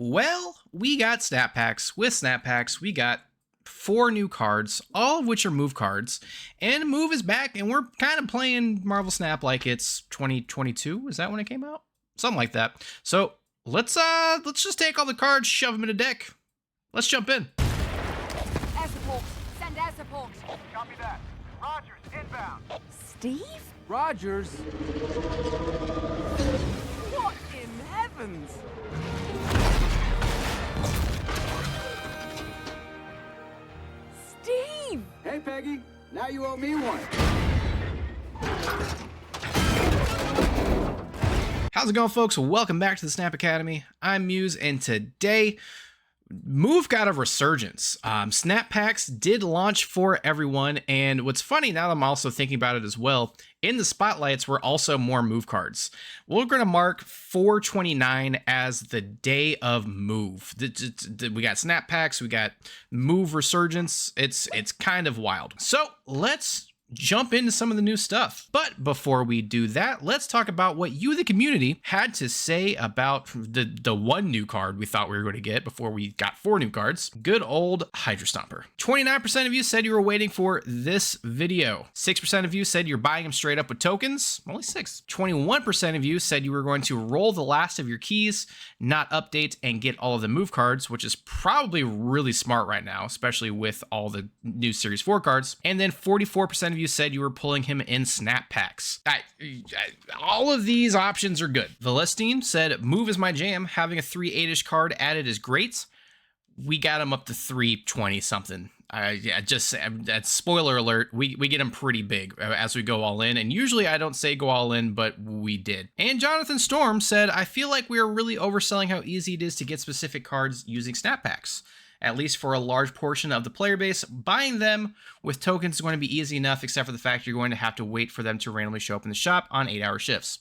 Well, we got snap packs. With snap packs, we got 4 new cards, all of which are move cards. And Move is back, and we're kind of playing Marvel Snap like it's 2022. Is that when it came out? Something like that. So let's just take all the cards, shove them in a deck. Let's jump in. Air support. Send air support. Copy that. Rogers, inbound. Steve? Rogers? What in heavens? Steve! Hey, Peggy. Now you owe me one. How's it going, folks? Welcome back to the Snap Academy. I'm Muse, and today, Move got a resurgence. Snap packs did launch for everyone, and what's funny, now that I'm also thinking about it as well, in the spotlights were also more Move cards. We're going to mark 4/29 as the day of Move. We got snap packs, we got Move resurgence. It's kind of wild. So let's jump into some of the new stuff. But before we do that, let's talk about what you, the community, had to say about the one new card we thought we were going to get before we got 4 new cards. Good old Hydra Stomper. 29% of you said you were waiting for this video. 6% of you said you're buying them straight up with tokens. Only 6. 21% of you said you were going to roll the last of your keys, not update, and get all of the move cards, which is probably really smart right now, especially with all the new Series 4 cards. And then 44% of you said you were pulling him in snap packs. All of these options are good. Valestine said, Move is my jam. Having a 3/8-ish card added is great. We got him up to 320 something. That's spoiler alert. We get him pretty big as we go all in. And usually I don't say go all in, but we did. And Jonathan Storm said, I feel like we are really overselling how easy it is to get specific cards using snap packs. At least for a large portion of the player base, buying them with tokens is going to be easy enough, except for the fact you're going to have to wait for them to randomly show up in the shop on 8-hour shifts.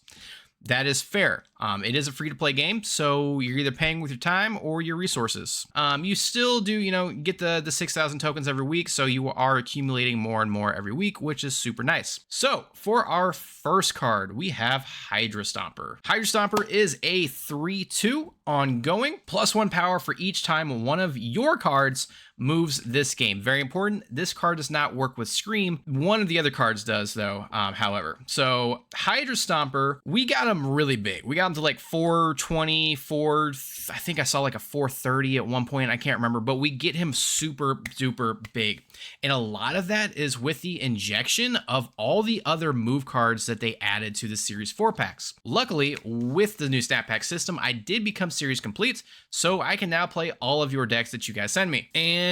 That is fair. It is a free-to-play game, so you're either paying with your time or your resources. You still do, get the 6,000 tokens every week, so you are accumulating more and more every week, which is super nice. So, for our first card, we have Hydra Stomper. Hydra Stomper is a 3/2 ongoing, +1 power for each time one of your cards moves this game. Very important. This card does not work with Scream. One of the other cards does, though, however. So, Hydra Stomper, we got him really big. We got him to like 420, I think I saw like a 430 at one point. I can't remember, but we get him super duper big. And a lot of that is with the injection of all the other move cards that they added to the Series 4 packs. Luckily, with the new snap pack system, I did become Series Complete, so I can now play all of your decks that you guys send me. And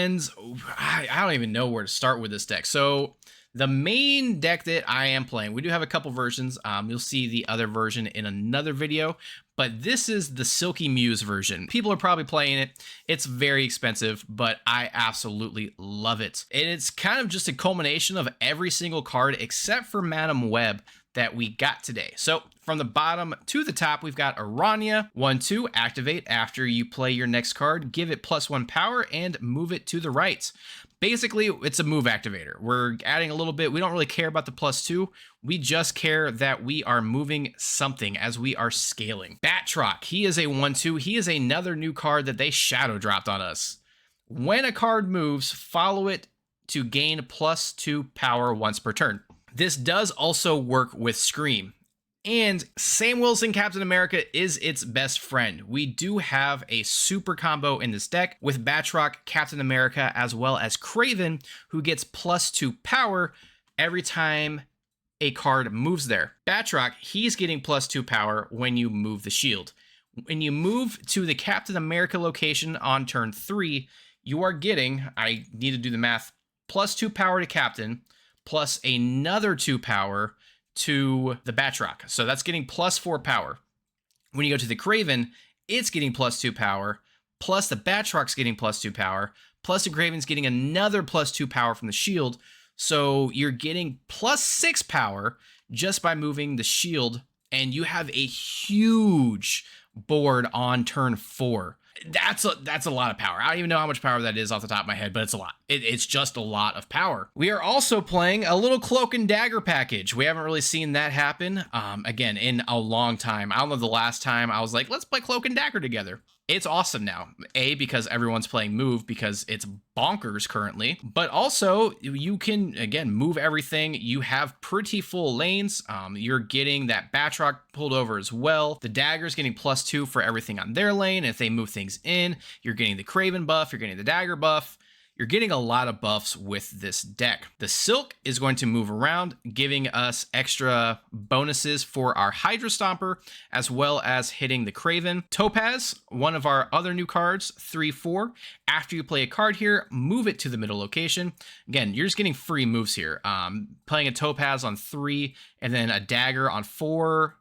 I don't even know where to start with this deck. So the main deck that I am playing, we do have a couple versions. You'll see the other version in another video, but this is the Silky Muse version. People are probably playing it. It's very expensive, but I absolutely love it. And it's kind of just a culmination of every single card except for Madam Web that we got today. So from the bottom to the top, we've got Aranya, 1/2, activate after you play your next card, give it +1 power and move it to the right. Basically, it's a move activator. We're adding a little bit. We don't really care about the +2. We just care that we are moving something as we are scaling. Batroc, he is a 1/2. He is another new card that they shadow dropped on us. When a card moves, follow it to gain +2 power once per turn. This does also work with Scream. And Sam Wilson Captain America is its best friend. We do have a super combo in this deck with Batroc, Captain America, as well as Kraven, who gets +2 power every time a card moves there. Batroc, he's getting +2 power when you move the shield. When you move to the Captain America location on turn 3, you are getting, I need to do the math, +2 power to Captain, plus another 2 power to the Batroc. So that's getting +4 power. When you go to the Kraven, it's getting +2 power, plus the Batroc's getting +2 power, plus the Kraven's getting another +2 power from the shield. So you're getting +6 power just by moving the shield, and you have a huge board on turn 4. That's a lot of power. I don't even know how much power that is off the top of my head, but it's a lot. It's just a lot of power. We are also playing a little Cloak and Dagger package. We haven't really seen that happen, again, in a long time. I don't know the last time I was like, let's play Cloak and Dagger together. It's awesome now. A, because everyone's playing move because it's bonkers currently, but also you can, again, move everything. You have pretty full lanes. You're getting that Batroc pulled over as well. The dagger's getting +2 for everything on their lane. If they move things in, you're getting the Craven buff, you're getting the dagger buff. You're getting a lot of buffs with this deck. The Silk is going to move around, giving us extra bonuses for our Hydra Stomper, as well as hitting the Craven. Topaz, one of our other new cards, 3/4. After you play a card here, move it to the middle location. Again, you're just getting free moves here. Playing a Topaz on 3 and then a dagger on 4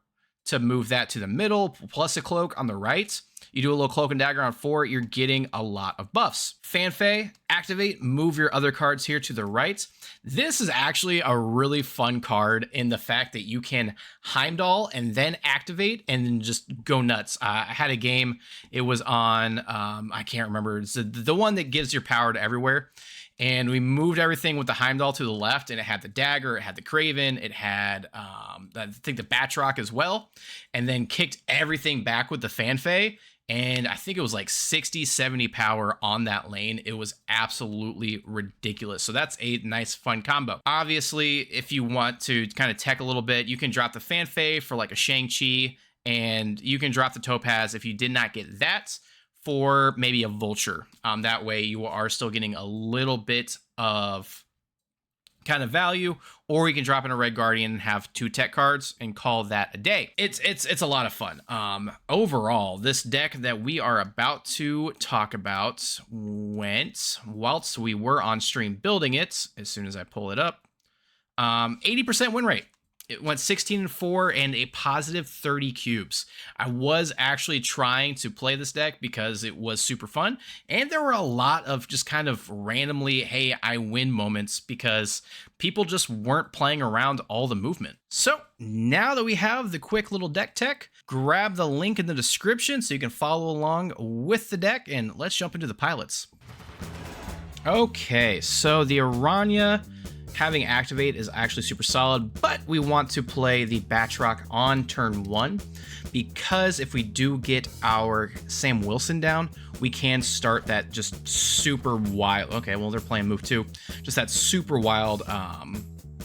to move that to the middle, plus a cloak on the right. You do a little cloak and dagger on 4, you're getting a lot of buffs. Fan Fei, activate, move your other cards here to the right. This is actually a really fun card in the fact that you can Heimdall and then activate and then just go nuts. I had a game, it was on, I can't remember, it's the one that gives your power to everywhere. And we moved everything with the Heimdall to the left, and it had the dagger, it had the Craven, it had, I think the Batroc as well, and then kicked everything back with the Fan Fei. And I think it was like 60, 70 power on that lane. It was absolutely ridiculous. So that's a nice, fun combo. Obviously, if you want to kind of tech a little bit, you can drop the Fan Fei for like a Shang-Chi, and you can drop the Topaz if you did not get that for maybe a Vulture. That way you are still getting a little bit of kind of value, or you can drop in a Red Guardian and have 2 tech cards and call that a day. It's a lot of fun. Overall, this deck that we are about to talk about went, whilst we were on stream building it, as soon as I pull it up, 80% win rate. It went 16-4 and a positive 30 cubes. I was actually trying to play this deck because it was super fun, and there were a lot of just kind of randomly, hey, I win moments because people just weren't playing around all the movement. So now that we have the quick little deck tech, grab the link in the description so you can follow along with the deck, and let's jump into the pilots. Okay, so the Aranya having activate is actually super solid, but we want to play the Batroc on turn 1 because if we do get our Sam Wilson down, we can start that just super wild. Okay, well, they're playing move 2. Just that super wild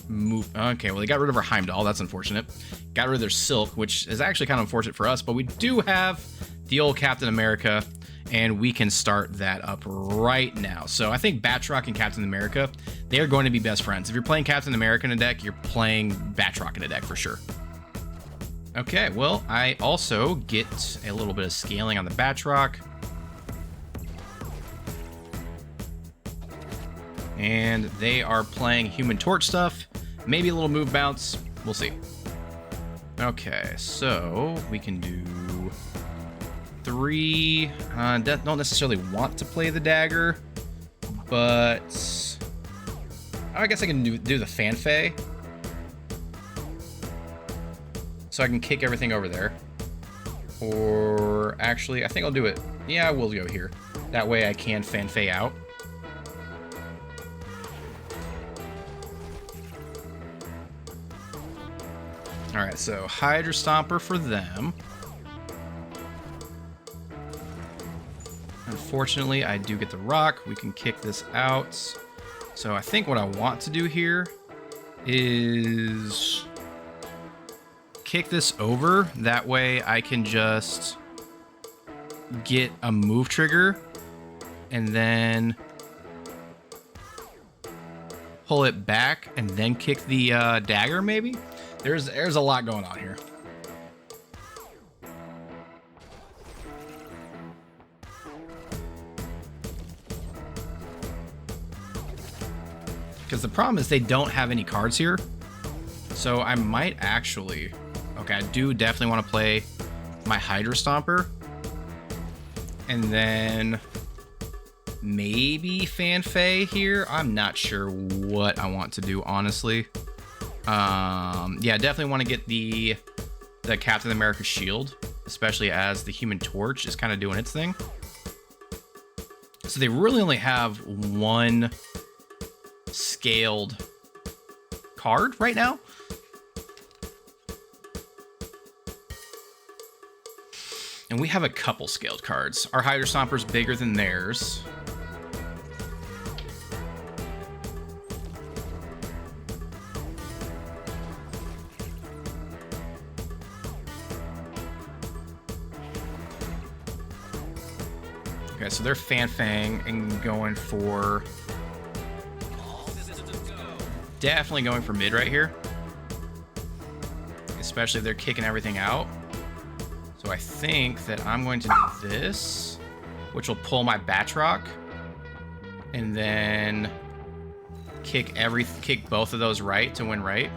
move. Okay, well, they got rid of our Heimdall. That's unfortunate. Got rid of their Silk, which is actually kind of unfortunate for us, but we do have the old Captain America, and we can start that up right now. So I think Batroc and Captain America, they are going to be best friends. If you're playing Captain America in a deck, you're playing Batroc in a deck for sure. Okay, well, I also get a little bit of scaling on the Batroc. And they are playing Human Torch stuff. Maybe a little move bounce. We'll see. Okay, so we can do 3. Don't necessarily want to play the dagger, but I guess I can do the Fan Fei, so I can kick everything over there. Or actually, I think I'll do it. Yeah, I will go here. That way I can Fan Fei out. All right, so Hydra Stomper for them. Unfortunately, I do get the rock. We can kick this out. So I think what I want to do here is kick this over. That way I can just get a move trigger and then pull it back and then kick the dagger maybe. There's a lot going on here. Because the problem is they don't have any cards here. So I might actually... Okay, I do definitely want to play my Hydra Stomper. And then maybe Fan Fei here. I'm not sure what I want to do, honestly. Yeah, definitely want to get the Captain America shield, especially as the Human Torch is kind of doing its thing. So they really only have one scaled card right now. And we have a couple scaled cards. Our Hydra Stomper's bigger than theirs. Okay, so they're Fan Fang and going for... Definitely going for mid right here. Especially if they're kicking everything out. So I think that I'm going to do this, which will pull my Batroc. And then kick both of those right to win right.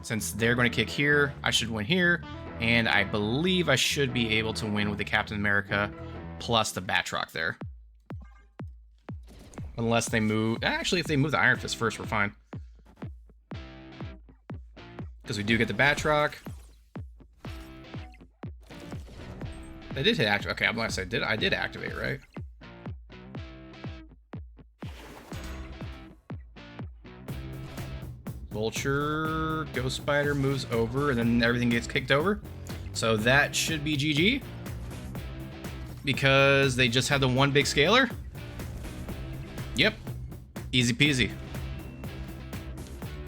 Since they're going to kick here, I should win here. And I believe I should be able to win with the Captain America plus the Batroc there. Unless they move... Actually, if they move the Iron Fist first, we're fine. Because we do get the Batroc. They did hit activate. Okay, I'm gonna say I did activate, right? Vulture, Ghost Spider moves over, and then everything gets kicked over. So that should be GG. Because they just had the one big scaler. Yep. Easy peasy.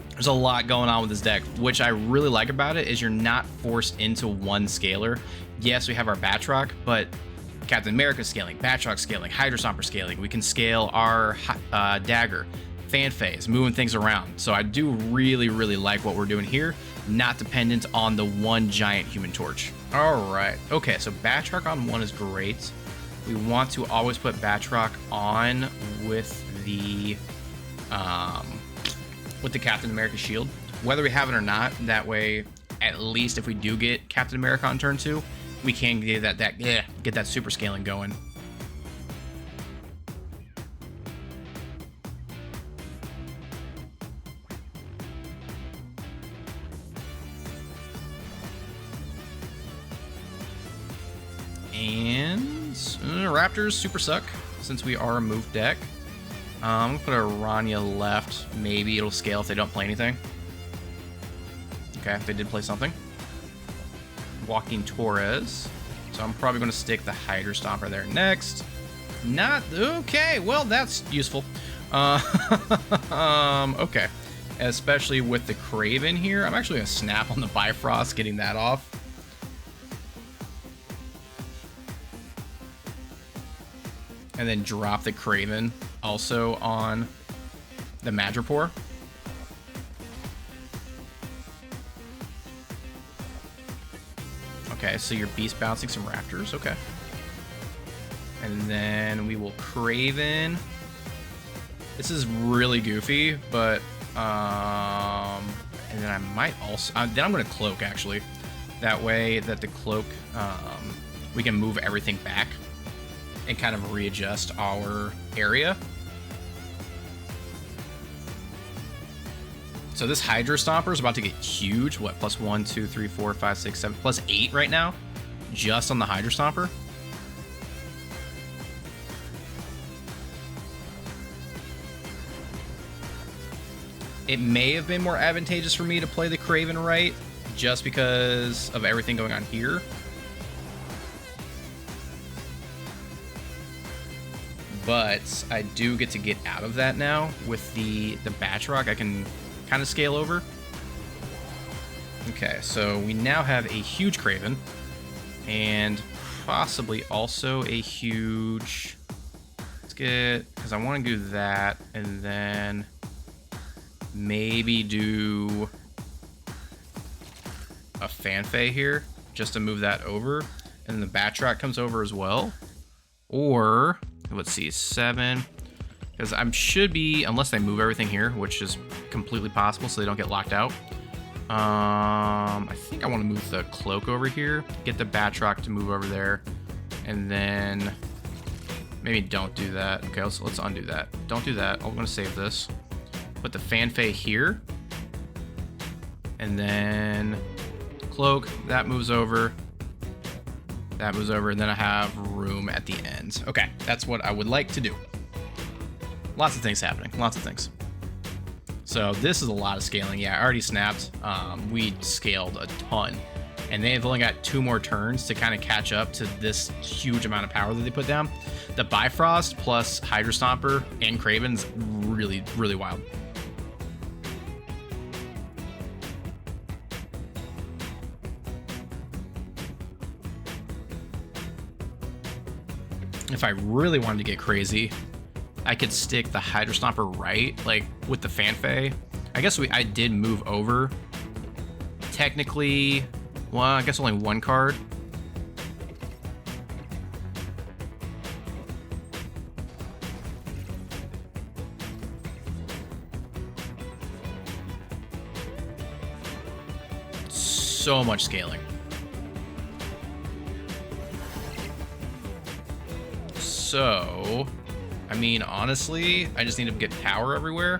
There's a lot going on with this deck. Which I really like about it is you're not forced into one scaler. Yes, we have our Batroc, but Captain America scaling, Batroc scaling, Hydra Stomper scaling. We can scale our Dagger. Fan Fei is moving things around. So I do really, really like what we're doing here. Not dependent on the one giant Human Torch. All right. Okay, so Batroc on one is great. We want to always put Batroc on with the Captain America shield, whether we have it or not. That way, at least if we do get Captain America on turn 2, we can get that super scaling going. And Raptors super suck since we are a move deck. I'm gonna put a Rania left. Maybe it'll scale if they don't play anything. Okay, they did play something. Walking Torres. So I'm probably gonna stick the Hydra Stomper there next. Not okay. Well, that's useful. Okay. Especially with the Kraven here, I'm actually gonna snap on the Bifrost, getting that off. And then drop the Kraven also on the Madripoor. Okay, so you're beast bouncing some Raptors. Okay. And then we will Kraven. This is really goofy, but and then I might also then I'm gonna Cloak actually. That way that the Cloak we can move everything back and kind of readjust our area. So this Hydra Stomper is about to get huge. What, plus 1, 2, 3, 4, 5, 6, 7, plus 8 right now, just on the Hydra Stomper. It may have been more advantageous for me to play the Kraven right, just because of everything going on here. But I do get to get out of that now with the Batroc. I can kind of scale over. Okay, so we now have a huge Kraven and possibly also a huge... Let's get... because I want to do that and then maybe do a Fan Fei here just to move that over. And then the Batroc comes over as well. Or... let's see, 7, because I should be, unless they move everything here, which is completely possible so they don't get locked out. I think I want to move the Cloak over here, get the Batroc to move over there, and then maybe don't do that. Okay, let's undo that. Don't do that. I'm going to save this. Put the Fan Fei here, and then Cloak, that moves over. That moves over, and then I have room at the end. Okay, that's what I would like to do. Lots of things happening, lots of things. So this is a lot of scaling. Yeah, I already snapped. We scaled a ton and they've only got 2 more turns to kind of catch up to this huge amount of power that they put down. The Bifrost plus Hydra Stomper and Kraven's really, really wild. If I really wanted to get crazy, I could stick the Hydra Stomper right, like with the Fan Fei. I guess I did move over. Technically, well, I guess only 1 card. So much scaling. So, I mean, honestly, I just need to get power everywhere.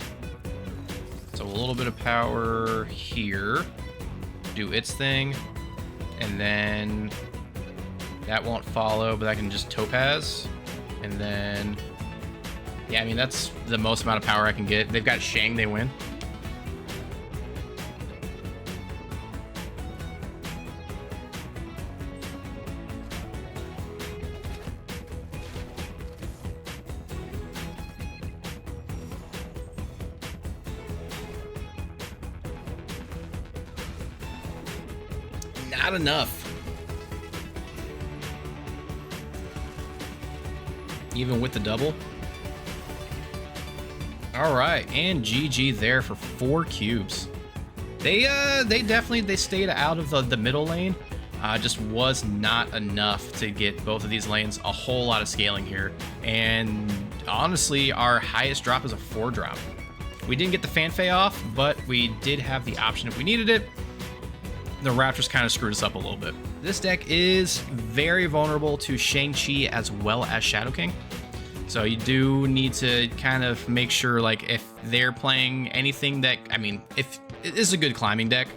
So a little bit of power here. Do its thing. And then that won't follow, but I can just Topaz. And then, yeah, I mean, that's the most amount of power I can get. They've got Shang, they win. Not enough. Even with the double. All right, and GG there for 4 cubes. They definitely stayed out of the middle lane. Just was not enough to get both of these lanes a whole lot of scaling here. And honestly, our highest drop is a 4 drop. We didn't get the Fan Fei off, but we did have the option if we needed it. The Raptors kind of screwed us up a little bit. This deck is very vulnerable to Shang-Chi as well as Shadow King. So you do need to kind of make sure, like, if they're playing anything that, I mean, if it is a good climbing deck.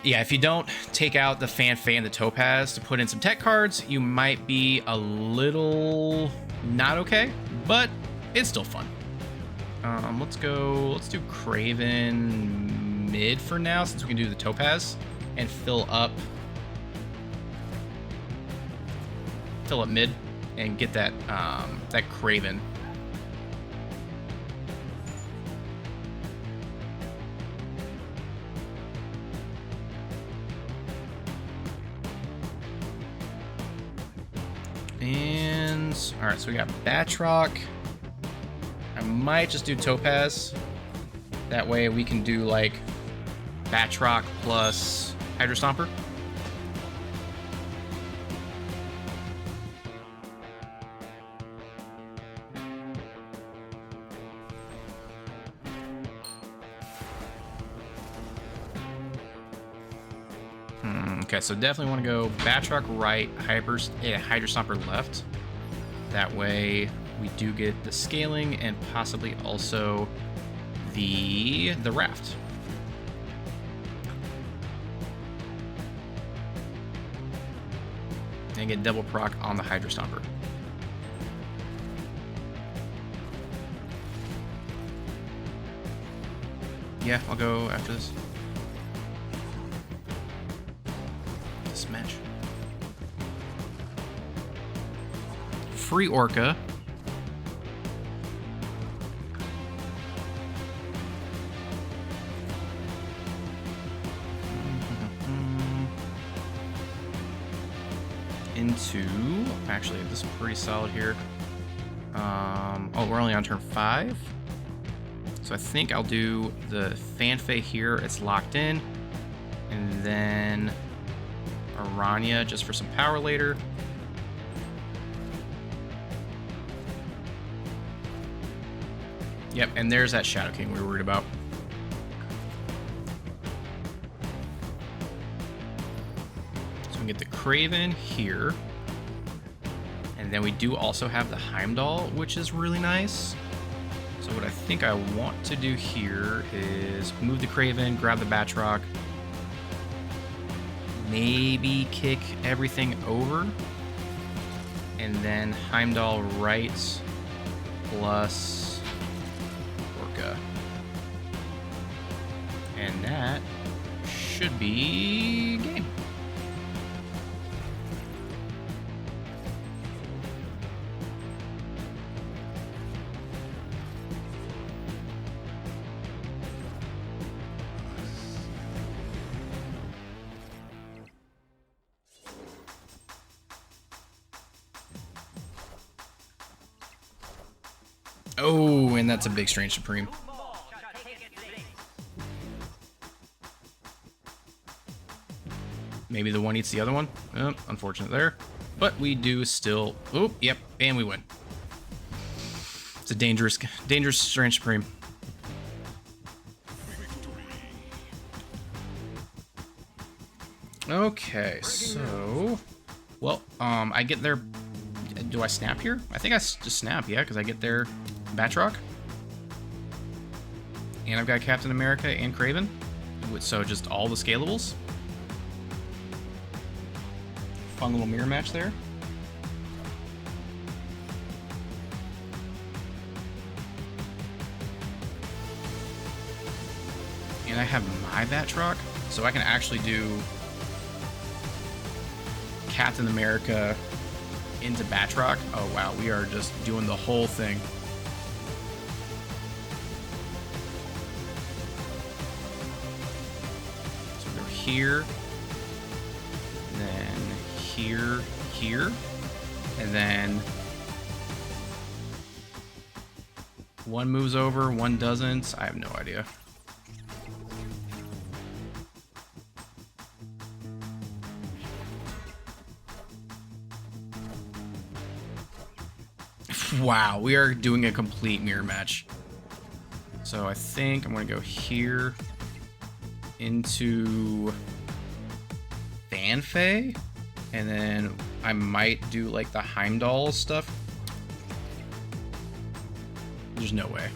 Yeah, if you don't take out the Fan Fei and the Topaz to put in some tech cards, you might be a little not okay, but it's still fun. Let's do Kraven mid for now, since we can do the Topaz and fill up mid and get that that Kraven. And all right, so we got Batroc. I might just do Topaz. That way we can do like Batroc plus Hydra Stomper. Okay, so definitely want to go Batroc right, Hydra Stomper left. That way we do get the scaling and possibly also the raft. And get double proc on the Hydra Stomper. Yeah, I'll go after this. Smash. Free Orca. Into, actually, this is pretty solid here. Oh, we're only on turn 5. So I think I'll do the Fan Fei here. It's locked in. And then Aranya just for some power later. Yep, and there's that Shadow King we were worried about. So we get the Kraven here. And then we do also have the Heimdall, which is really nice. So what I think I want to do here is move the Kraven, grab the Batroc, maybe kick everything over, and then Heimdall right plus Orca. And that should be game. Oh, and that's a big Strange Supreme. Maybe the one eats the other one. Oh, unfortunate there. But we do still... Oh, yep, and we win. It's a dangerous Strange Supreme. Okay, so... Well, I get their... Do I snap here? I think I just snap, yeah, because I get their Batroc. And I've got Captain America and Kraven. So just all the scalables. Fun little mirror match there. And I have my Batroc, so I can actually do Captain America into Batroc. Oh wow, we are just doing the whole thing. So they're here, then here, and then one moves over, one doesn't. I have no idea. Wow, we are doing a complete mirror match. So I think I'm going to go here into Fan Fei, and then I might do like the Heimdall stuff. There's no way.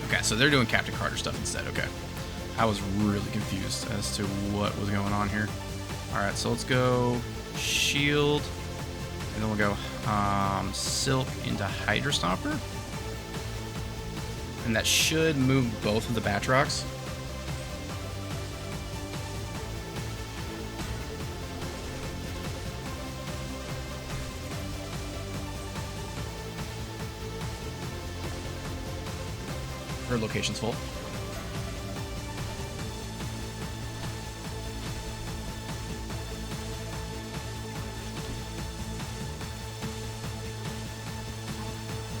Okay, so they're doing Captain Carter stuff instead. Okay. I was really confused as to what was going on here. Alright, so let's go Shield. And then we'll go Silk into Hydra Stomper. And that should move both of the Batrocs. Her location's full.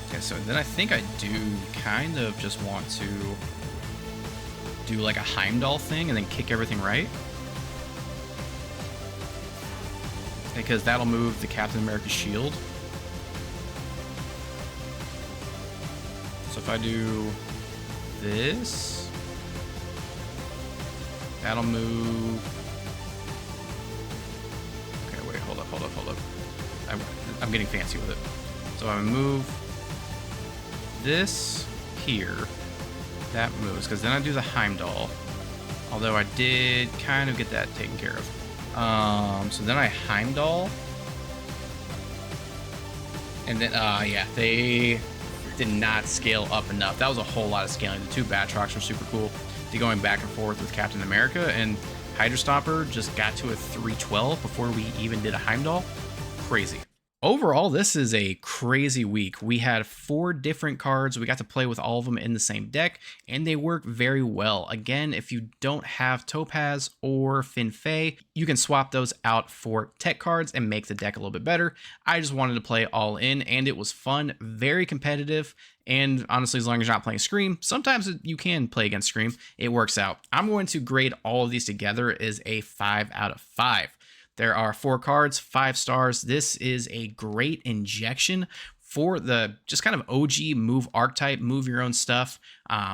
Okay, so then I think I do kind of just want to do like a Heimdall thing and then kick everything right. Because that'll move the Captain America shield. So if I do this, that'll move. Okay, wait, hold up. I'm getting fancy with it. So I'm gonna move this here. That moves, because then I do the Heimdall. Although I did kind of get that taken care of. So then I Heimdall. And then, yeah, they did not scale up enough. That was a whole lot of scaling. The two Batrocs were super cool. To going back and forth with Captain America, and Hydra Stomper just got to a 312 before we even did a Heimdall. Crazy. Overall, this is a crazy week. We had 4 different cards. We got to play with all of them in the same deck, and they work very well. Again, if you don't have Topaz or Fan Fei, you can swap those out for tech cards and make the deck a little bit better. I just wanted to play all in, and it was fun, very competitive, and honestly, as long as you're not playing Scream, sometimes you can play against Scream. It works out. I'm going to grade all of these together as a 5 out of 5. There are 4 cards, 5 stars. This is a great injection for the just kind of OG move archetype, move your own stuff.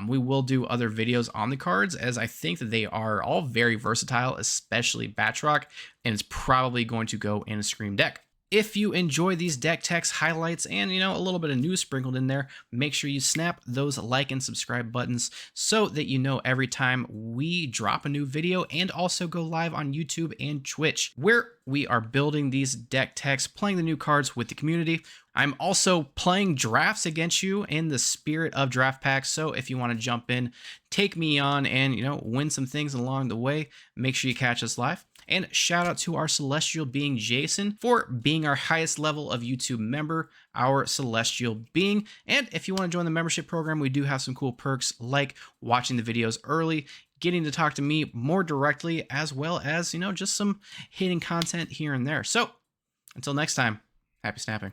We will do other videos on the cards, as I think that they are all very versatile, especially Batroc, and it's probably going to go in a Scream deck. If you enjoy these deck techs, highlights, and a little bit of news sprinkled in there, make sure you snap those like and subscribe buttons so that you know every time we drop a new video, and also go live on YouTube and Twitch, where we are building these deck techs, playing the new cards with the community. I'm also playing drafts against you in the spirit of draft packs, so if you want to jump in, take me on, and win some things along the way, make sure you catch us live. And shout out to our celestial being Jason for being our highest level of YouTube member, our celestial being. And if you want to join the membership program, we do have some cool perks like watching the videos early, getting to talk to me more directly, as well as, just some hidden content here and there. So until next time, happy snapping.